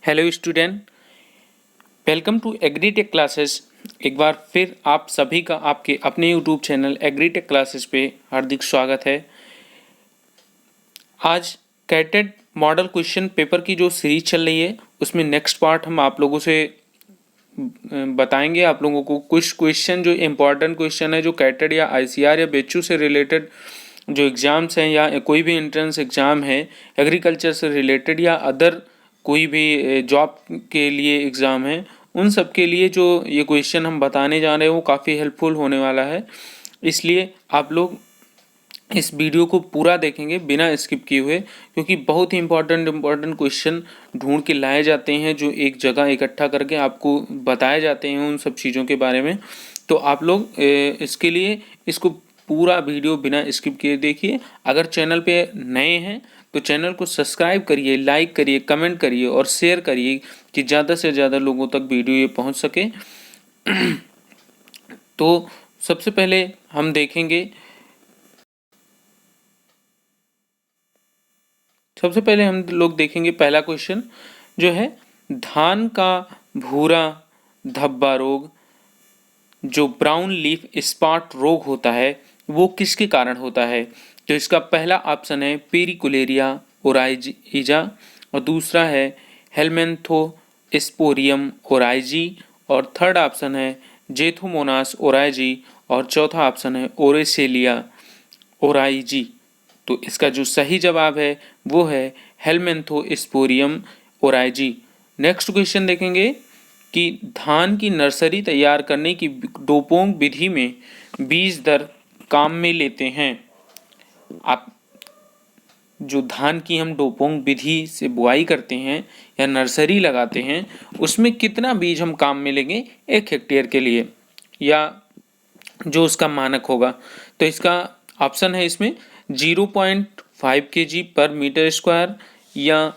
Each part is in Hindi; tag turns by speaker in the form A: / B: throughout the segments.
A: Hello student, welcome to Agritech classes. एक बार फिर आप सभी का आपके अपने यूट्यूब चैनल एग्रीटेक क्लासेस पे हार्दिक स्वागत है। आज कैटेड मॉडल क्वेश्चन पेपर की जो सीरीज चल रही है उसमें नेक्स्ट पार्ट हम आप लोगों से बताएंगे। आप लोगों को कुछ क्वेश्चन जो इम्पोर्टेंट क्वेश्चन है जो कैटेड या आईसीआर या बेचू से रिलेटेड जो एग्ज़ाम्स हैं या कोई भी एंट्रेंस एग्ज़ाम है एग्रीकल्चर से रिलेटेड या अदर कोई भी जॉब के लिए एग्ज़ाम है, उन सब के लिए जो ये क्वेश्चन हम बताने जा रहे हैं वो काफ़ी हेल्पफुल होने वाला है। इसलिए आप लोग इस वीडियो को पूरा देखेंगे बिना स्किप किए हुए, क्योंकि बहुत ही इम्पोर्टेंट क्वेश्चन ढूंढ के लाए जाते हैं जो एक जगह इकट्ठा करके आपको बताए जाते हैं उन सब चीज़ों के बारे में। तो आप लोग इसके लिए इसको पूरा वीडियो बिना स्किप किए देखिए। अगर चैनल पे नए हैं तो चैनल को सब्सक्राइब करिए, लाइक करिए, कमेंट करिए और शेयर करिए कि ज़्यादा से ज़्यादा लोगों तक वीडियो ये पहुंच सके। तो सबसे पहले हम देखेंगे, सबसे पहले हम लोग देखेंगे पहला क्वेश्चन जो है धान का भूरा धब्बा रोग जो ब्राउन लीफ स्पॉट रोग होता है वो किसके कारण होता है। तो इसका पहला ऑप्शन है पेरिकुलेरिया ओराइजा और दूसरा है हेलमेंथोस्पोरियम ओराइजी और थर्ड ऑप्शन है जेथोमोनास ओराइजी और चौथा ऑप्शन है ओरेसेलिया ओराइजी। तो इसका जो सही जवाब है वो है हेलमेंथोस्पोरियम ओराइजी। नेक्स्ट क्वेश्चन देखेंगे कि धान की नर्सरी तैयार करने की डोपोंग विधि में बीज दर काम में लेते हैं। आप जो धान की हम डोपोंग विधि से बुआई करते हैं या नर्सरी लगाते हैं उसमें कितना बीज हम काम में लेंगे 1 हेक्टेयर के लिए, या जो उसका मानक होगा। तो इसका ऑप्शन है इसमें 0.5 kg पर मीटर स्क्वायर, या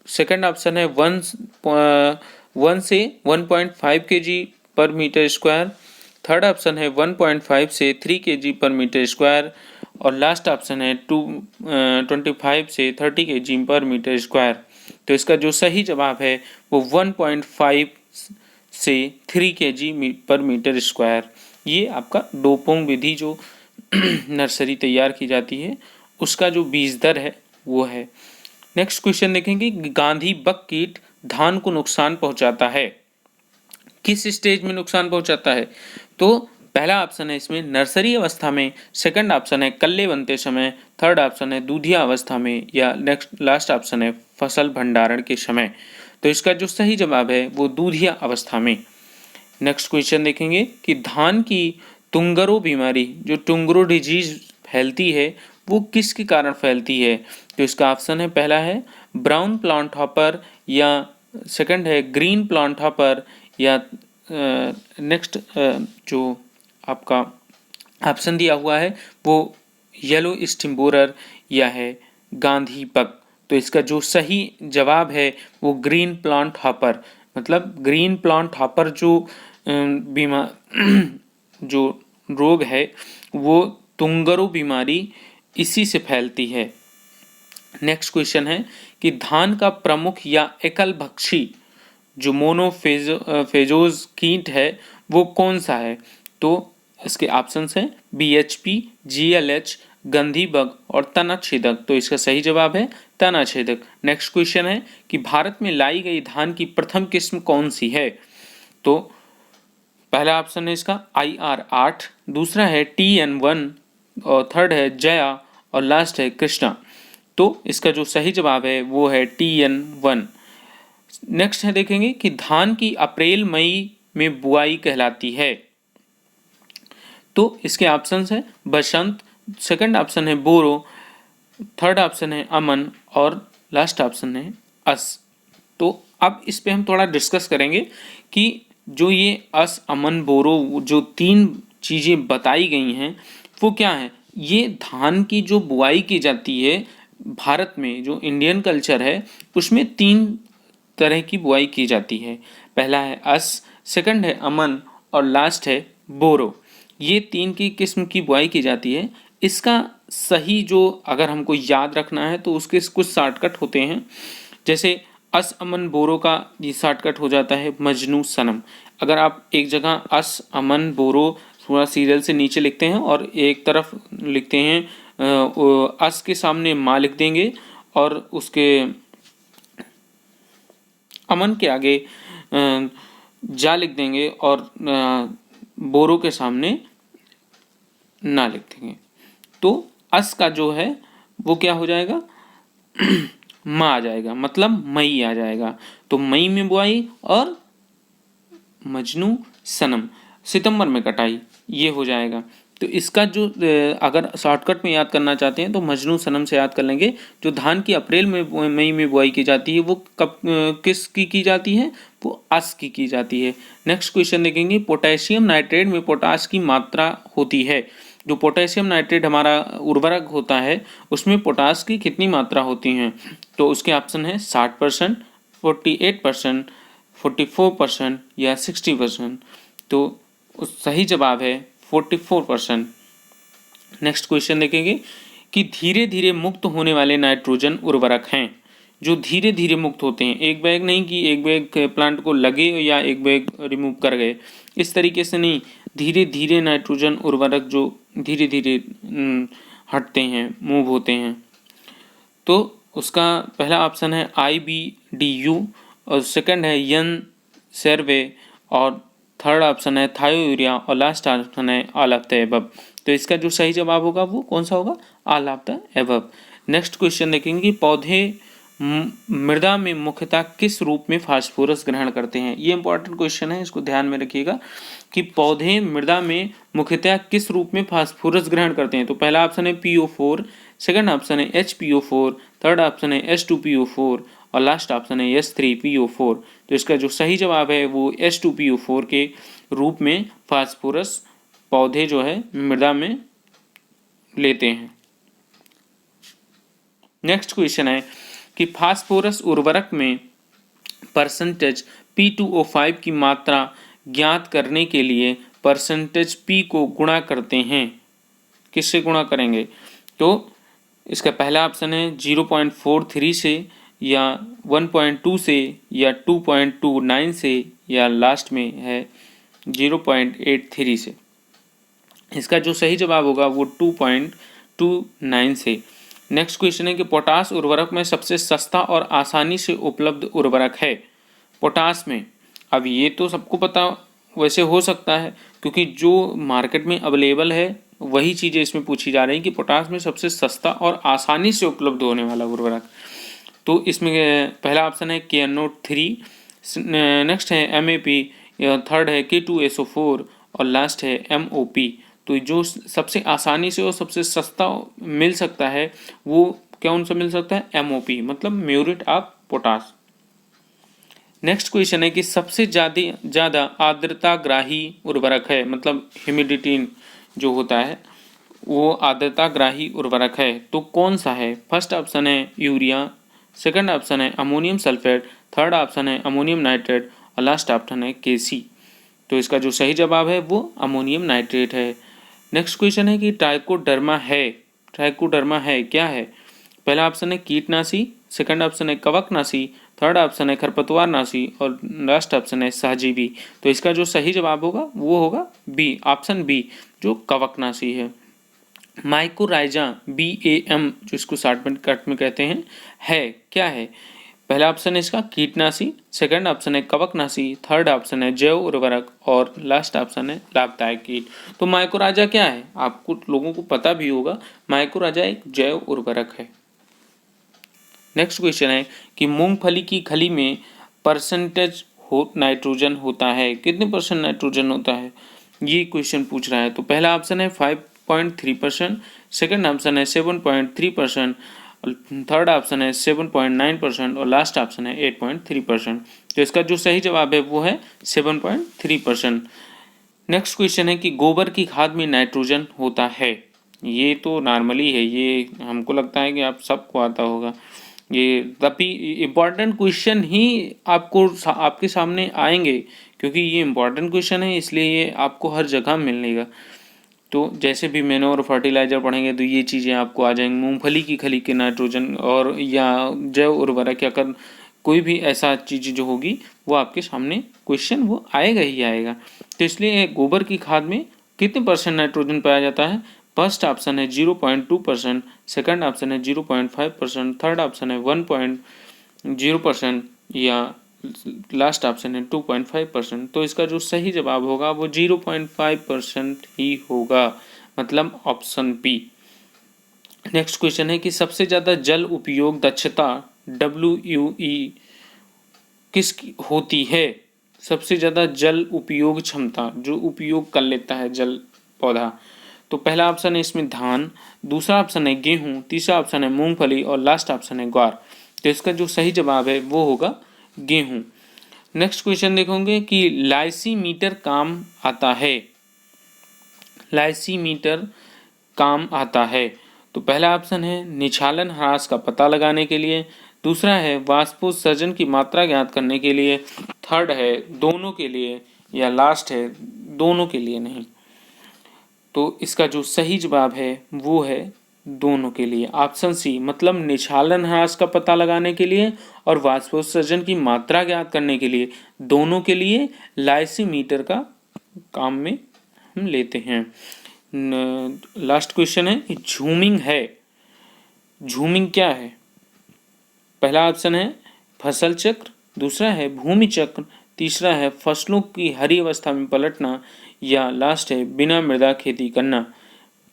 A: सेकंड ऑप्शन है 1 से 1.5 kg पर मीटर स्क्वायर, थर्ड ऑप्शन है 1.5 से 3 kg पर मीटर स्क्वायर और लास्ट ऑप्शन है 25 से 30 kg पर मीटर स्क्वायर। तो इसका जो सही जवाब है वो 1.5 से 3 kg पर मीटर स्क्वायर। ये आपका डोपोंग विधि जो नर्सरी तैयार की जाती है उसका जो बीज दर है वो है। नेक्स्ट क्वेश्चन देखेंगे, गांधी बग कीट धान को नुकसान पहुंचाता है, किस स्टेज में नुकसान पहुंचाता है। तो पहला ऑप्शन है इसमें नर्सरी अवस्था में, सेकंड ऑप्शन है कल्ले बनते समय, थर्ड ऑप्शन है दूधिया अवस्था में, या नेक्स्ट लास्ट ऑप्शन है फसल भंडारण के समय। तो इसका जो सही जवाब है वो दूधिया अवस्था में। नेक्स्ट क्वेश्चन देखेंगे कि धान की तुंगरो बीमारी जो टुंगरो डिजीज फैलती है वो किसके कारण फैलती है। तो इसका ऑप्शन है पहला है ब्राउन प्लांट हॉपर, या सेकंड है ग्रीन प्लांट हॉपर, या नेक्स्ट जो आपका ऑप्शन दिया हुआ है वो येलो स्टिम बोरर या है गांधी बग। तो इसका जो सही जवाब है वो ग्रीन प्लांट हॉपर, मतलब ग्रीन प्लांट हॉपर जो बीमा जो रोग है वो तुंगरो बीमारी इसी से फैलती है। नेक्स्ट क्वेश्चन है कि धान का प्रमुख या एकल भक्षी जो मोनोफेजोज कीट है वो कौन सा है। तो इसके ऑप्शंस हैं BHP, GLH, गंधी बग और तना छेदक। तो इसका सही जवाब है तना छेदक। नेक्स्ट क्वेश्चन है कि भारत में लाई गई धान की प्रथम किस्म कौन सी है। तो पहला ऑप्शन है इसका IR8, दूसरा है TN1 और थर्ड है जया और लास्ट है कृष्णा। तो इसका जो सही जवाब है वो है TN1। नेक्स्ट है देखेंगे कि धान की अप्रैल मई में बुआई कहलाती है। तो इसके ऑप्शंस है बसंत, सेकंड ऑप्शन है बोरो, थर्ड ऑप्शन है अमन और लास्ट ऑप्शन है अस। तो अब इस पे हम थोड़ा डिस्कस करेंगे कि जो ये अस अमन बोरो जो तीन चीज़ें बताई गई हैं वो क्या है। ये धान की जो बुआई की जाती है भारत में, जो इंडियन कल्चर है उसमें 3 तरह की बुआई की जाती है। पहला है अस, सेकंड है अमन और लास्ट है बोरो। ये 3 की किस्म की बुआई की जाती है। इसका सही जो अगर हमको याद रखना है तो उसके कुछ शॉर्टकट होते हैं। जैसे अस अमन बोरो का ये शॉर्टकट हो जाता है मजनू सनम। अगर आप एक जगह अस अमन बोरो पूरा सीरियल से नीचे लिखते हैं और एक तरफ लिखते हैं अस के सामने माँ लिख देंगे और उसके अमन के आगे जा लिख देंगे और बोरो के सामने ना लिख देंगे, तो अस का जो है वो क्या हो जाएगा माँ आ जाएगा, मतलब मई आ जाएगा। तो मई में बुआई और मजनू सनम सितंबर में कटाई, ये हो जाएगा। तो इसका जो अगर शॉर्टकट में याद करना चाहते हैं तो मजनू सनम से याद कर लेंगे। जो धान की अप्रैल में मई में बुआई की जाती है वो कब किस की जाती है, वो अस की जाती है। नेक्स्ट क्वेश्चन देखेंगे, पोटेशियम नाइट्रेट में पोटाश की मात्रा होती है। जो पोटेशियम नाइट्रेट हमारा उर्वरक होता है उसमें पोटाश की कितनी मात्रा होती है, तो उसके ऑप्शन है 60%, 48%, 44% या 60%। तो सही जवाब है 44%। नेक्स्ट क्वेश्चन देखेंगे कि धीरे धीरे मुक्त होने वाले नाइट्रोजन उर्वरक हैं। जो धीरे धीरे मुक्त होते हैं, एक बैग नहीं कि एक बैग प्लांट को लगे या एक बैग रिमूव कर गए, इस तरीके से नहीं, धीरे धीरे नाइट्रोजन उर्वरक जो धीरे धीरे हटते हैं, मूव होते हैं। तो उसका पहला ऑप्शन है IBDU और सेकंड है यन सेरवे और थर्ड ऑप्शन है थायोयूरिया और लास्ट ऑप्शन है ऑल ऑफ द एबव। तो इसका जो सही जवाब होगा वो कौन सा होगा, all of the above. Next question देखेंगे कि पौधे मृदा में मुख्यतः किस रूप में फास्फोरस ग्रहण करते हैं। ये इंपॉर्टेंट क्वेश्चन है, इसको ध्यान में रखिएगा कि पौधे मृदा में मुख्यतः किस रूप में फास्फोरस ग्रहण करते हैं। तो पहला ऑप्शन है PO4, सेकंड ऑप्शन है HPO4, थर्ड ऑप्शन है H2PO4 और लास्ट ऑप्शन है S3PO4। तो इसका जो सही जवाब है वो H2PO4 के रूप में फास्फोरस पौधे जो है मृदा में लेते हैं। नेक्स्ट क्वेश्चन है कि फास्फोरस उर्वरक में परसेंटेज P2O5 की मात्रा ज्ञात करने के लिए परसेंटेज P को गुणा करते हैं, किससे गुणा करेंगे। तो इसका पहला ऑप्शन है 0.43 से या 1.2 से या 2.29 से या लास्ट में है 0.83 से। इसका जो सही जवाब होगा वो 2.29 से। नेक्स्ट क्वेश्चन है कि पोटास उर्वरक में सबसे सस्ता और आसानी से उपलब्ध उर्वरक है। पोटास में, अब ये तो सबको पता वैसे हो सकता है क्योंकि जो मार्केट में अवेलेबल है वही चीज़ें इसमें पूछी जा रही हैं कि पोटास में सबसे सस्ता और आसानी से उपलब्ध होने वाला उर्वरक। तो इसमें पहला ऑप्शन है KNO3, नेक्स्ट है MAP, थर्ड है K2SO4 और लास्ट है MOP। तो जो सबसे आसानी से और सबसे सस्ता मिल सकता है वो कौन सा मिल सकता है, MOP मतलब muriate of potash. Next question है कि सबसे ज़्यादा आर्द्रताग्राही उर्वरक है, मतलब ह्यूमिडिटी जो होता है वो आर्द्रताग्राही उर्वरक है, तो कौन सा है। फर्स्ट ऑप्शन है यूरिया, सेकंड ऑप्शन है अमोनियम सल्फेट, थर्ड ऑप्शन है अमोनियम नाइट्रेट और लास्ट ऑप्शन है KC। तो इसका जो सही जवाब है वो अमोनियम नाइट्रेट है। नेक्स्ट क्वेश्चन है कि ट्राइकोडर्मा है क्या है। पहला ऑप्शन है कीटनाशी, सेकंड ऑप्शन है कवकनाशी, थर्ड ऑप्शन है खरपतवारनाशी और लास्ट ऑप्शन है सहजीवी। तो इसका जो सही जवाब होगा वो होगा B, ऑप्शन B जो कवकनाशी है। माइकोराइजा BAM जो इसको शॉर्टकट में कहते हैं है क्या है। पहला ऑप्शन है इसका कीटनाशी, सेकंड ऑप्शन है कवकनाशी, थर्ड ऑप्शन है जैव उर्वरक और लास्ट ऑप्शन है लाभदायक कीट। तो माइकोराइजा क्या है, आपको लोगों को पता भी होगा, माइकोराइजा एक जैव उर्वरक है। नेक्स्ट क्वेश्चन है कि मूंगफली की खली में परसेंटेज नाइट्रोजन होता है, कितने % नाइट्रोजन होता है, ये क्वेश्चन पूछ रहा है। तो पहला ऑप्शन है 5.3%, सेकंड ऑप्शन है 7.3%, थर्ड ऑप्शन है 7.9% और लास्ट ऑप्शन है 8.3%। तो इसका जो सही जवाब है वो है 7.3%। नेक्स्ट क्वेश्चन है कि गोबर की खाद में नाइट्रोजन होता है, ये तो नॉर्मली है, ये हमको लगता है कि आप सबको आता होगा। ये तभी इम्पॉर्टेंट क्वेश्चन ही आपके सामने आएंगे क्योंकि ये इम्पॉर्टेंट क्वेश्चन है, इसलिए ये आपको हर जगह मिलेगा। तो जैसे भी मैन्योर फर्टिलाइजर पढ़ेंगे तो ये चीज़ें आपको आ जाएंगी। मूंगफली की खली के नाइट्रोजन और या जैव उर्वरक या कोई भी ऐसा चीज़ जो होगी वो आपके सामने क्वेश्चन वो आएगा ही आएगा। तो इसलिए गोबर की खाद में कितने परसेंट नाइट्रोजन पाया जाता है? फर्स्ट ऑप्शन है 0.2%, सेकंड ऑप्शन है 0.5%, थर्ड ऑप्शन है 1.0% या लास्ट ऑप्शन है 2.5%। तो इसका जो सही जवाब होगा वो 0.5% ही होगा, मतलब ऑप्शन बी। नेक्स्ट क्वेश्चन है कि सबसे ज़्यादा जल उपयोग दक्षता WUE किसकी होती है? सबसे ज़्यादा जल उपयोग क्षमता जो उपयोग कर लेता है जल पौधा। तो पहला ऑप्शन है इसमें धान, दूसरा ऑप्शन है गेहूँ, तीसरा ऑप्शन है मूंगफली और लास्ट ऑप्शन है ग्वार। तो इसका जो सही जवाब है वो होगा गेहूँ। नेक्स्ट क्वेश्चन देखोगे कि लाइसीमीटर काम आता है। लाइसीमीटर काम आता है। तो पहला ऑप्शन है निछालन ह्रास का पता लगाने के लिए, दूसरा है वाष्पोत्सर्जन की मात्रा ज्ञात करने के लिए, थर्ड है दोनों के लिए या लास्ट है दोनों के लिए नहीं। तो इसका जो सही जवाब है वो है दोनों के लिए, ऑप्शन सी, मतलब निछालन ह्रास का पता लगाने के लिए और वाष्पोत्सर्जन की मात्रा ज्ञात करने के लिए, दोनों के लिए लाइसीमीटर का काम में हम लेते हैं। लास्ट क्वेश्चन है कि झूमिंग है। झूमिंग क्या है? पहला ऑप्शन है फसल चक्र, दूसरा है भूमि चक्र, तीसरा है फसलों की हरी अवस्था में पलटना या लास्ट है बिना मृदा खेती करना।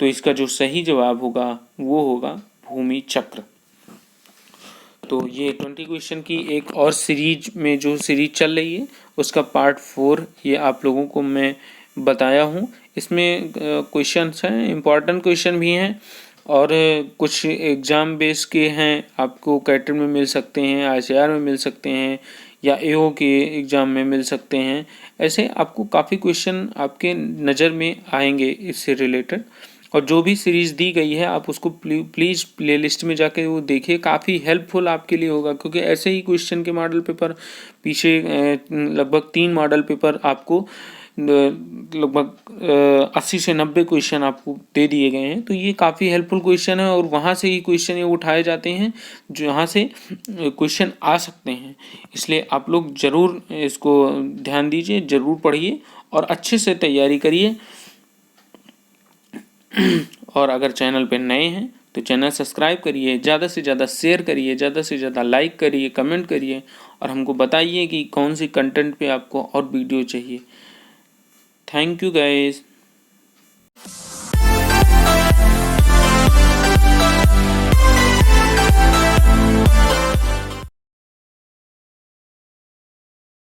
A: तो इसका जो सही जवाब होगा वो होगा भूमि चक्र। तो ये 20 क्वेश्चन की एक और सीरीज में जो सीरीज चल रही है उसका पार्ट 4 ये आप लोगों को मैं बताया हूँ। इसमें क्वेश्चंस हैं, इम्पॉर्टेंट क्वेश्चन भी हैं और कुछ एग्ज़ाम बेस के हैं, आपको कैटर में मिल सकते हैं, ICAR में मिल सकते हैं या AO के एग्ज़ाम में मिल सकते हैं। ऐसे आपको काफ़ी क्वेश्चन आपके नज़र में आएंगे इससे रिलेटेड। और जो भी सीरीज़ दी गई है आप उसको प्लीज़ प्लेलिस्ट में जाके वो देखिए, काफ़ी हेल्पफुल आपके लिए होगा क्योंकि ऐसे ही क्वेश्चन के मॉडल पेपर पीछे लगभग 3 मॉडल पेपर आपको लगभग 80 से 90 क्वेश्चन आपको दे दिए गए हैं। तो ये काफ़ी हेल्पफुल क्वेश्चन है और वहाँ से ही क्वेश्चन ये उठाए जाते हैं जहाँ से क्वेश्चन आ सकते हैं। इसलिए आप लोग ज़रूर इसको ध्यान दीजिए, ज़रूर पढ़िए और अच्छे से तैयारी करिए। और अगर चैनल पे नए हैं तो चैनल सब्सक्राइब करिए, ज़्यादा से ज़्यादा शेयर करिए, ज़्यादा से ज़्यादा लाइक करिए, कमेंट करिए और हमको बताइए कि कौन सी कंटेंट पे आपको और वीडियो चाहिए। Thank you guys.